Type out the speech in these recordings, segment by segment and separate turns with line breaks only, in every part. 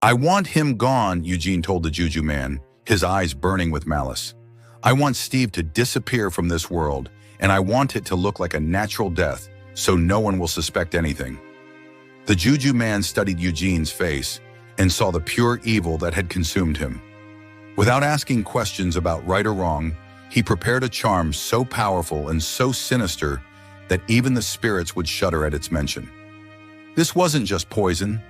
"I want him gone," Eugene told the Juju man, his eyes burning with malice. "I want Steve to disappear from this world, and I want it to look like a natural death, so no one will suspect anything." The Juju man studied Eugene's face and saw the pure evil that had consumed him. Without asking questions about right or wrong, he prepared a charm so powerful and so sinister that even the spirits would shudder at its mention. This wasn't just poison.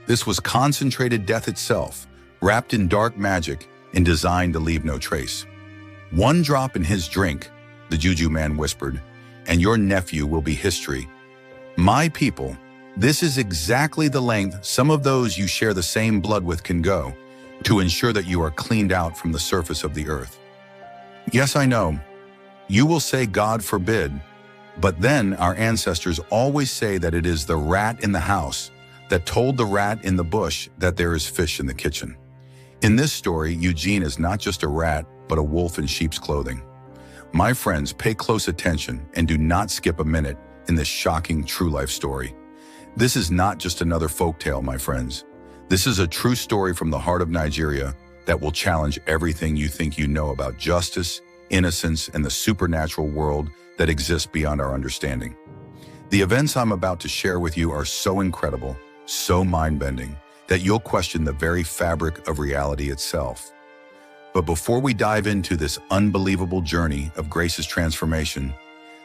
This was concentrated death itself, wrapped in dark magic and designed to leave no trace. "One drop in his drink," the Juju man whispered, "and your nephew will be history. My people, this is exactly the length some of those you share the same blood with can go to ensure that you are cleaned out from the surface of the earth." Yes, I know. You will say God forbid, but then our ancestors always say that it is the rat in the house that told the rat in the bush that there is fish in the kitchen. In this story, Eugene is not just a rat, but a wolf in sheep's clothing. My friends, pay close attention and do not skip a minute in this shocking true life story. This is not just another folktale, my friends. This is a true story from the heart of Nigeria that will challenge everything you think you know about justice, innocence, and the supernatural world that exists beyond our understanding. The events I'm about to share with you are so incredible, so mind-bending, that you'll question the very fabric of reality itself. But before we dive into this unbelievable journey of Grace's transformation,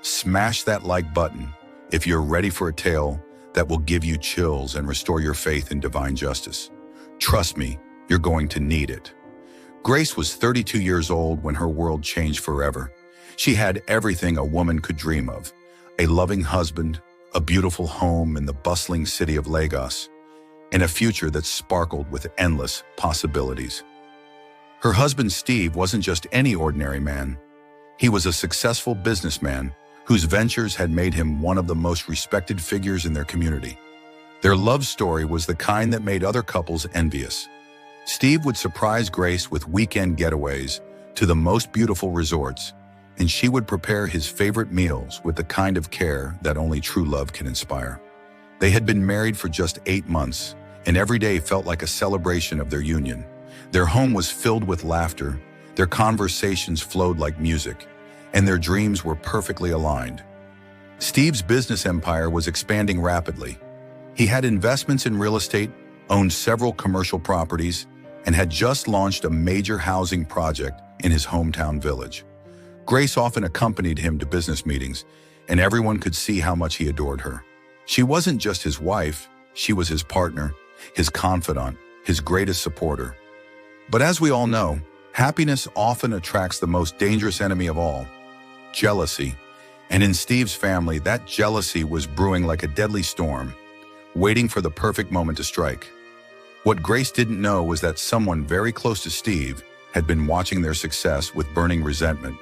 smash that like button if you're ready for a tale that will give you chills and restore your faith in divine justice. Trust me, you're going to need it. Grace was 32 years old when her world changed forever. She had everything a woman could dream of: a loving husband, a beautiful home in the bustling city of Lagos, and a future that sparkled with endless possibilities. Her husband Steve wasn't just any ordinary man. He was a successful businessman whose ventures had made him one of the most respected figures in their community. Their love story was the kind that made other couples envious. Steve would surprise Grace with weekend getaways to the most beautiful resorts, and she would prepare his favorite meals with the kind of care that only true love can inspire. They had been married for just 8 months, and every day felt like a celebration of their union. Their home was filled with laughter, their conversations flowed like music, and their dreams were perfectly aligned. Steve's business empire was expanding rapidly. He had investments in real estate, owned several commercial properties, and had just launched a major housing project in his hometown village. Grace often accompanied him to business meetings, and everyone could see how much he adored her. She wasn't just his wife, she was his partner, his confidant, his greatest supporter. But as we all know, happiness often attracts the most dangerous enemy of all: jealousy. And in Steve's family, that jealousy was brewing like a deadly storm, waiting for the perfect moment to strike. What Grace didn't know was that someone very close to Steve had been watching their success with burning resentment,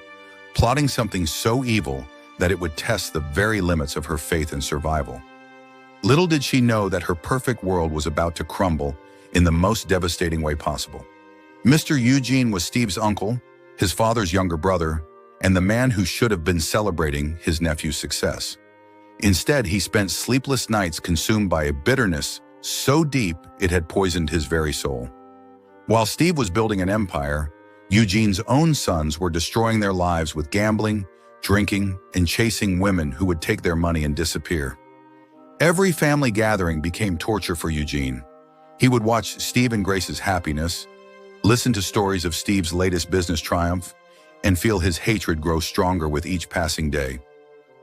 plotting something so evil that it would test the very limits of her faith and survival. Little did she know that her perfect world was about to crumble in the most devastating way possible. Mr. Eugene was Steve's uncle, his father's younger brother, and the man who should have been celebrating his nephew's success. Instead, he spent sleepless nights consumed by a bitterness so deep it had poisoned his very soul. While Steve was building an empire, Eugene's own sons were destroying their lives with gambling, drinking, and chasing women who would take their money and disappear. Every family gathering became torture for Eugene. He would watch Steve and Grace's happiness, listen to stories of Steve's latest business triumph, and feel his hatred grow stronger with each passing day.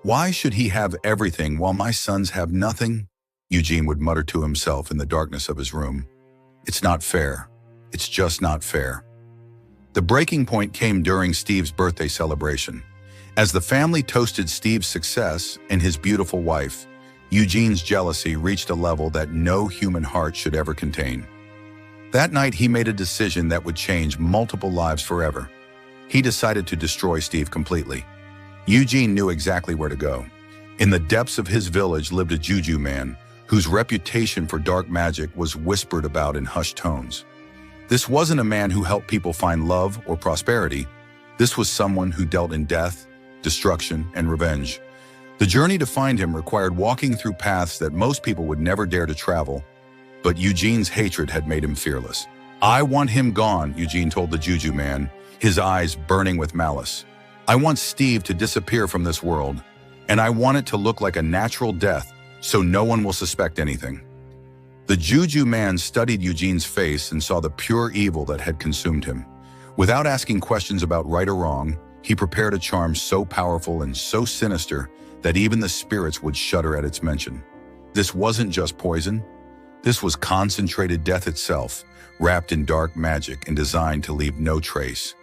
"Why should he have everything while my sons have nothing?" Eugene would mutter to himself in the darkness of his room. "It's not fair. It's just not fair." The breaking point came during Steve's birthday celebration. As the family toasted Steve's success and his beautiful wife, Eugene's jealousy reached a level that no human heart should ever contain. That night, he made a decision that would change multiple lives forever. He decided to destroy Steve completely. Eugene knew exactly where to go. In the depths of his village lived a juju man whose reputation for dark magic was whispered about in hushed tones. This wasn't a man who helped people find love or prosperity. This was someone who dealt in death, destruction, and revenge. The journey to find him required walking through paths that most people would never dare to travel, But Eugene's hatred had made him fearless. "I want him gone," Eugene told the juju man, his eyes burning with malice. "I want Steve to disappear from this world, and I want it to look like a natural death so no one will suspect anything." The juju man studied Eugene's face and saw the pure evil that had consumed him. Without asking questions about right or wrong, he prepared a charm so powerful and so sinister that even the spirits would shudder at its mention. This wasn't just poison. This was concentrated death itself, wrapped in dark magic and designed to leave no trace.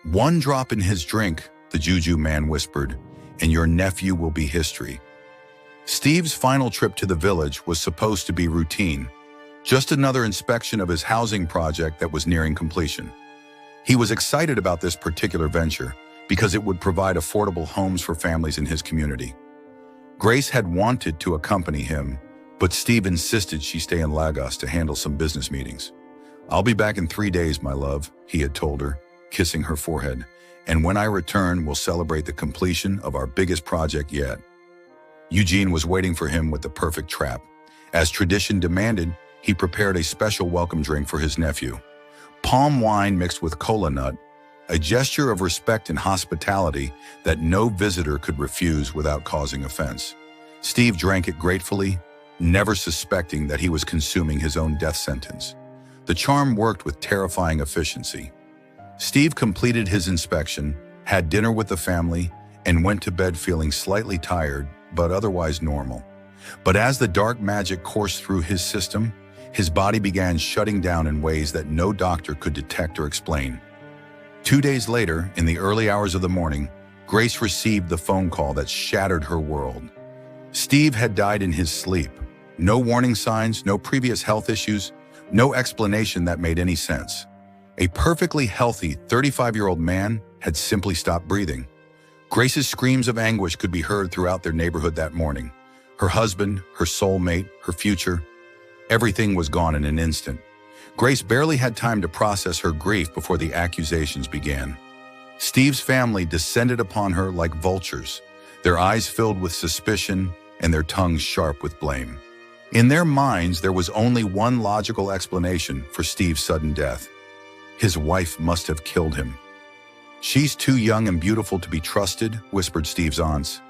"One drop in his drink," the juju man whispered, "and your nephew will be history." Steve's final trip to the village was supposed to be routine, just another inspection of his housing project that was nearing completion. He was excited about this particular venture because it would provide affordable homes for families in his community. Grace had wanted to accompany him, but Steve insisted she stay in Lagos to handle some business meetings. "I'll be back in 3 days, my love," he had told her, kissing her forehead. "And when I return, we'll celebrate the completion of our biggest project yet." Eugene was waiting for him with the perfect trap. As tradition demanded, he prepared a special welcome drink for his nephew. Palm wine mixed with cola nut, a gesture of respect and hospitality that no visitor could refuse without causing offense. Steve drank it gratefully, never suspecting that he was consuming his own death sentence. The charm worked with terrifying efficiency. Steve completed his inspection, had dinner with the family, and went to bed feeling slightly tired, but otherwise normal. But as the dark magic coursed through his system, his body began shutting down in ways that no doctor could detect or explain. 2 days later, in the early hours of the morning, Grace received the phone call that shattered her world. Steve had died in his sleep. No warning signs, no previous health issues, no explanation that made any sense. A perfectly healthy 35-year-old man had simply stopped breathing. Grace's screams of anguish could be heard throughout their neighborhood that morning. Her husband, her soulmate, her future, everything was gone in an instant. Grace barely had time to process her grief before the accusations began. Steve's family descended upon her like vultures, their eyes filled with suspicion and their tongues sharp with blame. In their minds, there was only one logical explanation for Steve's sudden death. His wife must have killed him. "She's too young and beautiful to be trusted," whispered Steve's aunts.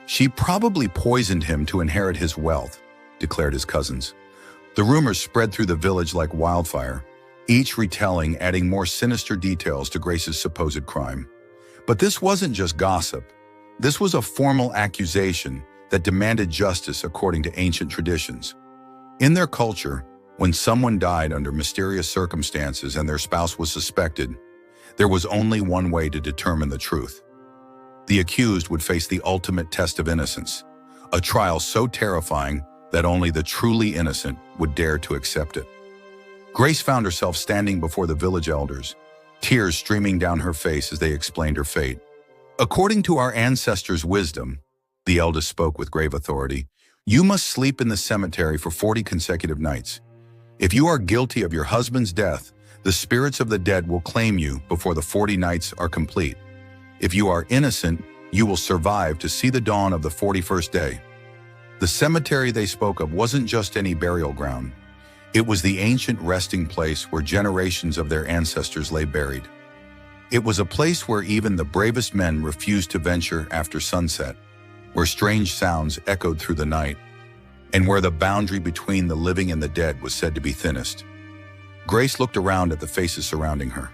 "She probably poisoned him to inherit his wealth," declared his cousins. The rumors spread through the village like wildfire, each retelling adding more sinister details to Grace's supposed crime. But this wasn't just gossip. This was a formal accusation that demanded justice according to ancient traditions. In their culture, when someone died under mysterious circumstances and their spouse was suspected, there was only one way to determine the truth. The accused would face the ultimate test of innocence, a trial so terrifying that only the truly innocent would dare to accept it. Grace found herself standing before the village elders, tears streaming down her face as they explained her fate. "According to our ancestors' wisdom," the eldest spoke with grave authority, "you must sleep in the cemetery for 40 consecutive nights. If you are guilty of your husband's death, the spirits of the dead will claim you before the 40 nights are complete. If you are innocent, you will survive to see the dawn of the 41st day." The cemetery they spoke of wasn't just any burial ground. It was the ancient resting place where generations of their ancestors lay buried. It was a place where even the bravest men refused to venture after sunset, where strange sounds echoed through the night, and where the boundary between the living and the dead was said to be thinnest. Grace looked around at the faces surrounding her.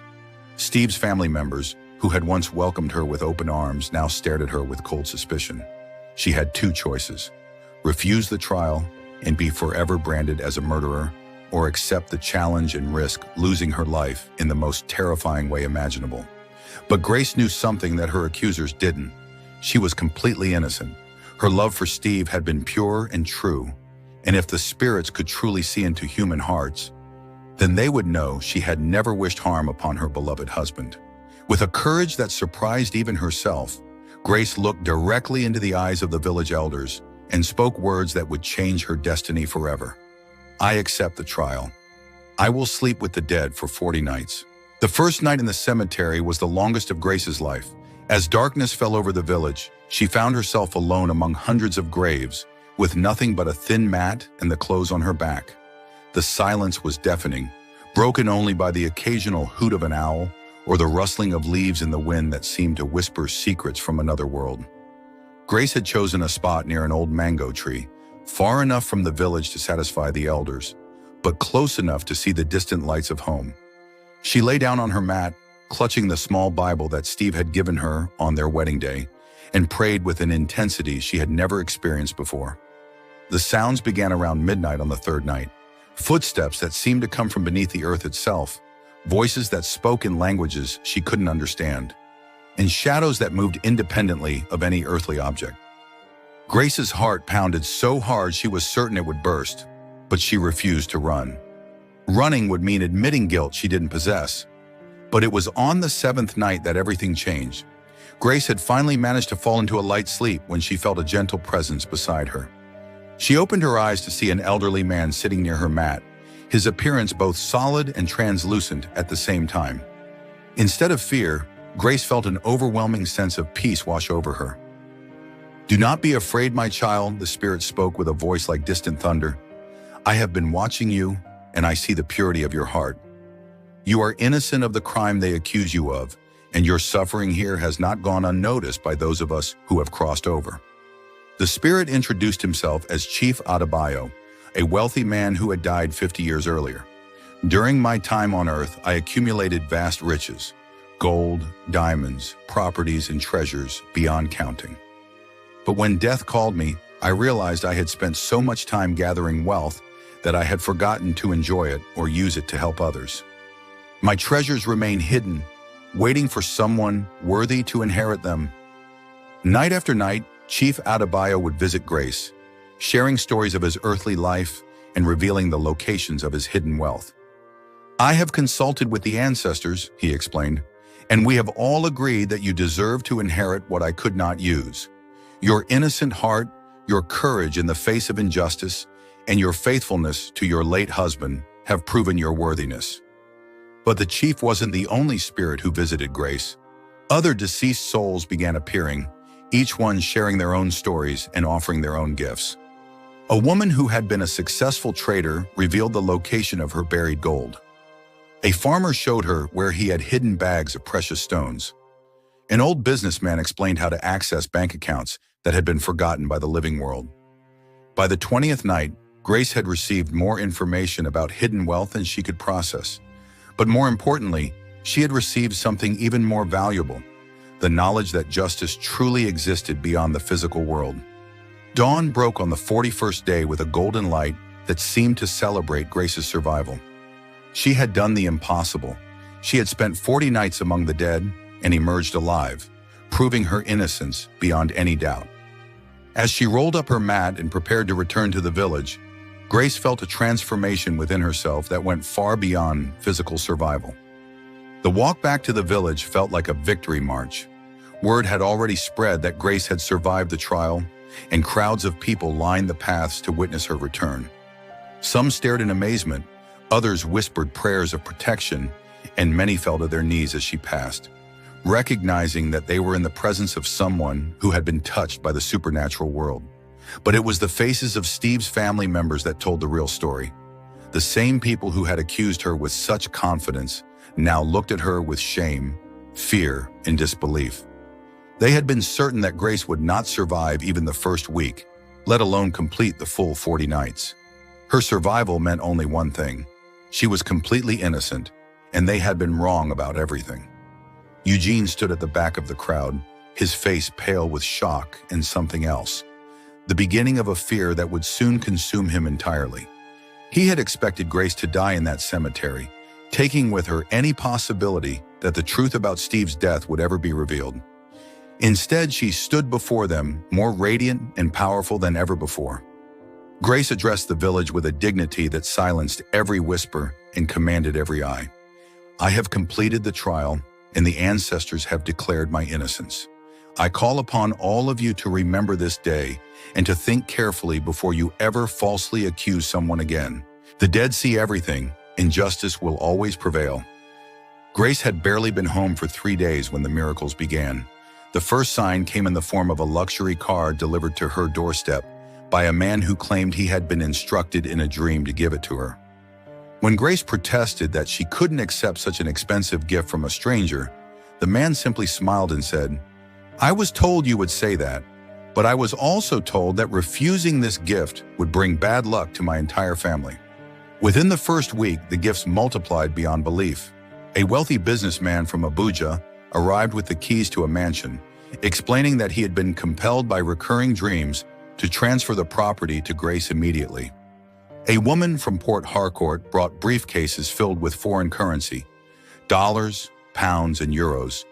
Steve's family members, who had once welcomed her with open arms, now stared at her with cold suspicion. She had two choices: refuse the trial and be forever branded as a murderer, or accept the challenge and risk losing her life in the most terrifying way imaginable. But Grace knew something that her accusers didn't. She was completely innocent. Her love for Steve had been pure and true, and if the spirits could truly see into human hearts, then they would know she had never wished harm upon her beloved husband. With a courage that surprised even herself, Grace looked directly into the eyes of the village elders and spoke words that would change her destiny forever. "I accept the trial. I will sleep with the dead for 40 nights." The first night in the cemetery was the longest of Grace's life. As darkness fell over the village, she found herself alone among hundreds of graves, with nothing but a thin mat and the clothes on her back. The silence was deafening, broken only by the occasional hoot of an owl or the rustling of leaves in the wind that seemed to whisper secrets from another world. Grace had chosen a spot near an old mango tree, far enough from the village to satisfy the elders, but close enough to see the distant lights of home. She lay down on her mat, clutching the small Bible that Steve had given her on their wedding day, and prayed with an intensity she had never experienced before. The sounds began around midnight on the third night, footsteps that seemed to come from beneath the earth itself, voices that spoke in languages she couldn't understand, and shadows that moved independently of any earthly object. Grace's heart pounded so hard she was certain it would burst, but she refused to run. Running would mean admitting guilt she didn't possess. But it was on the seventh night that everything changed. Grace had finally managed to fall into a light sleep when she felt a gentle presence beside her. She opened her eyes to see an elderly man sitting near her mat, his appearance both solid and translucent at the same time. Instead of fear, Grace felt an overwhelming sense of peace wash over her. "Do not be afraid, my child," the spirit spoke with a voice like distant thunder. "I have been watching you, and I see the purity of your heart. You are innocent of the crime they accuse you of, and your suffering here has not gone unnoticed by those of us who have crossed over." The spirit introduced himself as Chief Adebayo, a wealthy man who had died 50 years earlier. "During my time on earth, I accumulated vast riches, gold, diamonds, properties, and treasures beyond counting. But when death called me, I realized I had spent so much time gathering wealth that I had forgotten to enjoy it or use it to help others. My treasures remain hidden, waiting for someone worthy to inherit them." Night after night, Chief Adebayo would visit Grace, sharing stories of his earthly life and revealing the locations of his hidden wealth. "I have consulted with the ancestors," he explained, "and we have all agreed that you deserve to inherit what I could not use. Your innocent heart, your courage in the face of injustice, and your faithfulness to your late husband have proven your worthiness." But the chief wasn't the only spirit who visited Grace. Other deceased souls began appearing, each one sharing their own stories and offering their own gifts. A woman who had been a successful trader revealed the location of her buried gold. A farmer showed her where he had hidden bags of precious stones. An old businessman explained how to access bank accounts that had been forgotten by the living world. By the 20th night, Grace had received more information about hidden wealth than she could process. But more importantly, she had received something even more valuable: the knowledge that justice truly existed beyond the physical world. Dawn broke on the 41st day with a golden light that seemed to celebrate Grace's survival. She had done the impossible. She had spent 40 nights among the dead and emerged alive, proving her innocence beyond any doubt. As she rolled up her mat and prepared to return to the village, Grace felt a transformation within herself that went far beyond physical survival. The walk back to the village felt like a victory march. Word had already spread that Grace had survived the trial, and crowds of people lined the paths to witness her return. Some stared in amazement, others whispered prayers of protection, and many fell to their knees as she passed, recognizing that they were in the presence of someone who had been touched by the supernatural world. But it was the faces of Steve's family members that told the real story. The same people who had accused her with such confidence now looked at her with shame, fear, and disbelief. They had been certain that Grace would not survive even the first week, let alone complete the full 40 nights. Her survival meant only one thing: she was completely innocent, and they had been wrong about everything. Eugene stood at the back of the crowd, his face pale with shock and something else, the beginning of a fear that would soon consume him entirely. He had expected Grace to die in that cemetery, taking with her any possibility that the truth about Steve's death would ever be revealed. Instead, she stood before them, more radiant and powerful than ever before. Grace addressed the village with a dignity that silenced every whisper and commanded every eye. "I have completed the trial, and the ancestors have declared my innocence. I call upon all of you to remember this day and to think carefully before you ever falsely accuse someone again. The dead see everything, and justice will always prevail." Grace had barely been home for 3 days when the miracles began. The first sign came in the form of a luxury car delivered to her doorstep by a man who claimed he had been instructed in a dream to give it to her. When Grace protested that she couldn't accept such an expensive gift from a stranger, the man simply smiled and said, "I was told you would say that, but I was also told that refusing this gift would bring bad luck to my entire family." Within the first week, the gifts multiplied beyond belief. A wealthy businessman from Abuja arrived with the keys to a mansion, explaining that he had been compelled by recurring dreams to transfer the property to Grace immediately. A woman from Port Harcourt brought briefcases filled with foreign currency, dollars, pounds, and euros,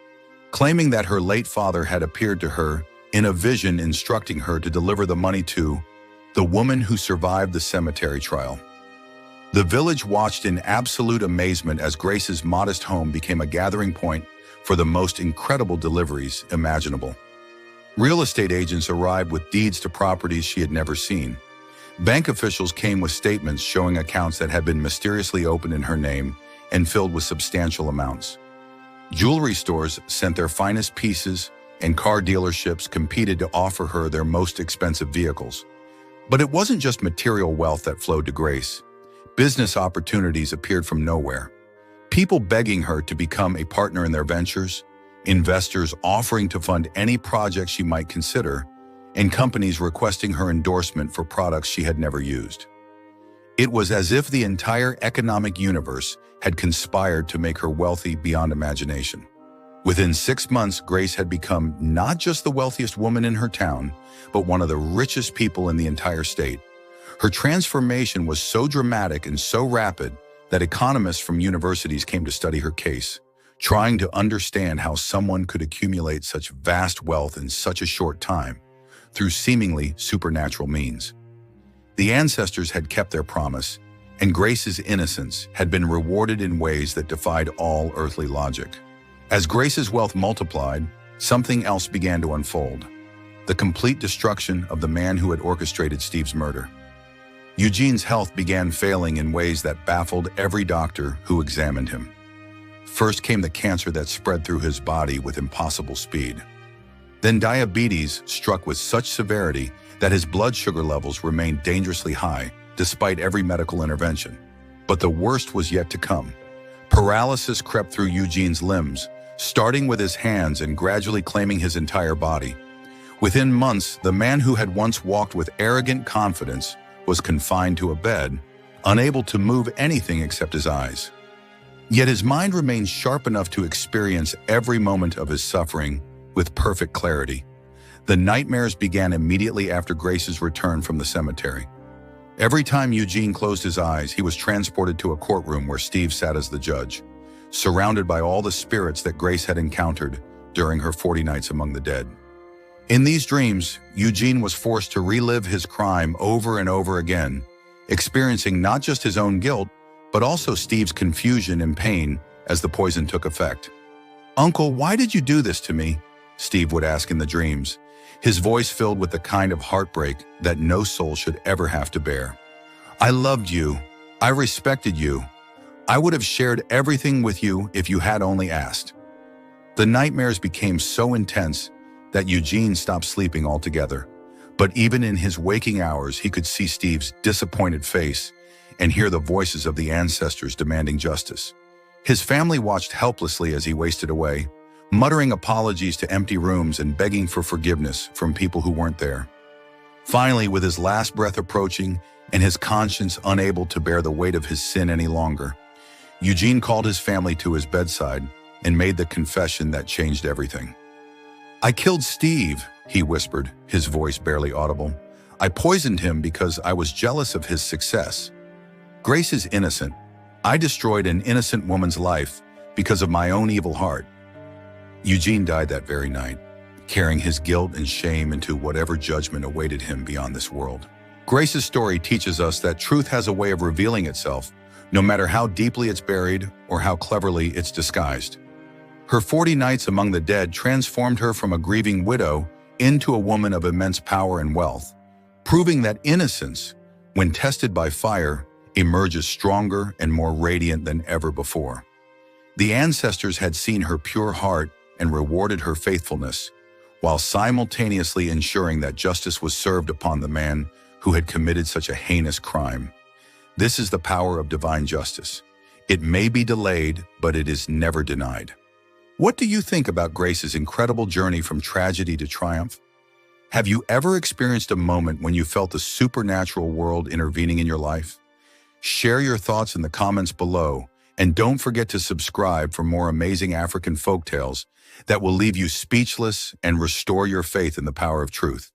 claiming that her late father had appeared to her in a vision instructing her to deliver the money to the woman who survived the cemetery trial. The village watched in absolute amazement as Grace's modest home became a gathering point for the most incredible deliveries imaginable. Real estate agents arrived with deeds to properties she had never seen. Bank officials came with statements showing accounts that had been mysteriously opened in her name and filled with substantial amounts. Jewelry stores sent their finest pieces, and car dealerships competed to offer her their most expensive vehicles. But it wasn't just material wealth that flowed to Grace. Business opportunities appeared from nowhere. People begging her to become a partner in their ventures, investors offering to fund any project she might consider, and companies requesting her endorsement for products she had never used. It was as if the entire economic universe had conspired to make her wealthy beyond imagination. Within 6 months, Grace had become not just the wealthiest woman in her town, but one of the richest people in the entire state. Her transformation was so dramatic and so rapid that economists from universities came to study her case, trying to understand how someone could accumulate such vast wealth in such a short time through seemingly supernatural means. The ancestors had kept their promise, and Grace's innocence had been rewarded in ways that defied all earthly logic. As Grace's wealth multiplied, something else began to unfold: the complete destruction of the man who had orchestrated Steve's murder. Eugene's health began failing in ways that baffled every doctor who examined him. First came the cancer that spread through his body with impossible speed. Then diabetes struck with such severity that his blood sugar levels remained dangerously high despite every medical intervention. But the worst was yet to come. Paralysis crept through Eugene's limbs, starting with his hands and gradually claiming his entire body. Within months, the man who had once walked with arrogant confidence was confined to a bed, unable to move anything except his eyes. Yet his mind remained sharp enough to experience every moment of his suffering with perfect clarity. The nightmares began immediately after Grace's return from the cemetery. Every time Eugene closed his eyes, he was transported to a courtroom where Steve sat as the judge, surrounded by all the spirits that Grace had encountered during her 40 nights among the dead. In these dreams, Eugene was forced to relive his crime over and over again, experiencing not just his own guilt, but also Steve's confusion and pain as the poison took effect. "Uncle, why did you do this to me?" Steve would ask in the dreams, his voice filled with the kind of heartbreak that no soul should ever have to bear. "I loved you. I respected you. I would have shared everything with you if you had only asked." The nightmares became so intense that Eugene stopped sleeping altogether. But even in his waking hours, he could see Steve's disappointed face and hear the voices of the ancestors demanding justice. His family watched helplessly as he wasted away, muttering apologies to empty rooms and begging for forgiveness from people who weren't there. Finally, with his last breath approaching and his conscience unable to bear the weight of his sin any longer, Eugene called his family to his bedside and made the confession that changed everything. "I killed Steve," he whispered, his voice barely audible. "I poisoned him because I was jealous of his success. Grace is innocent. I destroyed an innocent woman's life because of my own evil heart." Eugene died that very night, carrying his guilt and shame into whatever judgment awaited him beyond this world. Grace's story teaches us that truth has a way of revealing itself, no matter how deeply it's buried or how cleverly it's disguised. Her 40 nights among the dead transformed her from a grieving widow into a woman of immense power and wealth, proving that innocence, when tested by fire, emerges stronger and more radiant than ever before. The ancestors had seen her pure heart and rewarded her faithfulness, while simultaneously ensuring that justice was served upon the man who had committed such a heinous crime. This is the power of divine justice. It may be delayed, but it is never denied. What do you think about Grace's incredible journey from tragedy to triumph? Have you ever experienced a moment when you felt the supernatural world intervening in your life? Share your thoughts in the comments below, and don't forget to subscribe for more amazing African folktales that will leave you speechless and restore your faith in the power of truth.